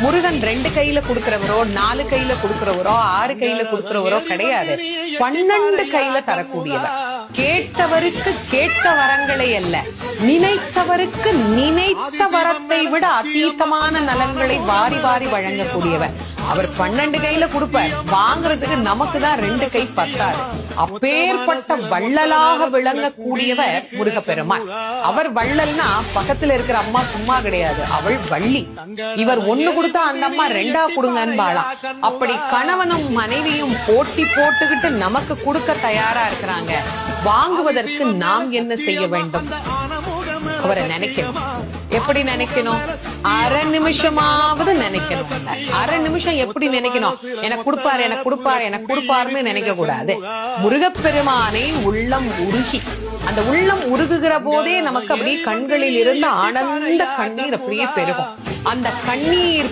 முருகன் 2 கையில கொடுக்கிறவரோ 4 கையில கொடுக்கிறவரோ 6 கையில கொடுக்கிறவரோ கிடையாது. 12 கையில தரக்கூடியவர். கேட்டவருக்கு கேட்ட வரங்களை அல்ல, நினைத்தவருக்கு நினைத்த வரத்தை விட அதீதமான நலன்களை வாரி வாரி வழங்கக்கூடியவர். அவர் 12 கையில கொடுப்பார், வாங்குறதுக்கு நமக்கு தான் 2 கை பத்தாது. அப்பேற்பட்ட வள்ளலாக விளங்கக்கூடியவர் முருகப்பெருமான். அவர் வள்ளல்னா பக்கத்துல இருக்கிற அம்மா சும்மா கிடையாது, அவள் வள்ளி. இவர் 1 கொடுத்தா அந்த அம்மா 2 கொடுங்கன்னு வாழாம். அப்படி கணவனும் மனைவியும் போட்டி போட்டுக்கிட்டு நமக்கு கொடுக்க தயாரா இருக்கிறாங்க. வாங்குவதற்கு நாம் என்ன செய்ய வேண்டும்? அவரை நினைக்கணும். எப்படி நினைக்கணும்? அரை நிமிஷமாவது நினைக்கணும். அரை நிமிஷம் எப்படி நினைக்கணும்? எனக்கு கொடுப்பாரு, எனக்கு கொடுப்பாரு, எனக்கு கொடுப்பாருன்னு நினைக்க கூடாது. முருகப்பெருமானை உள்ளம் உருகி, அந்த உள்ளம் உருகுகிற போதே நமக்கு அப்படியே கண்களில் இருந்து ஆனந்த கண்ணீர் அப்படியே பெருகும். அந்த கண்ணீர்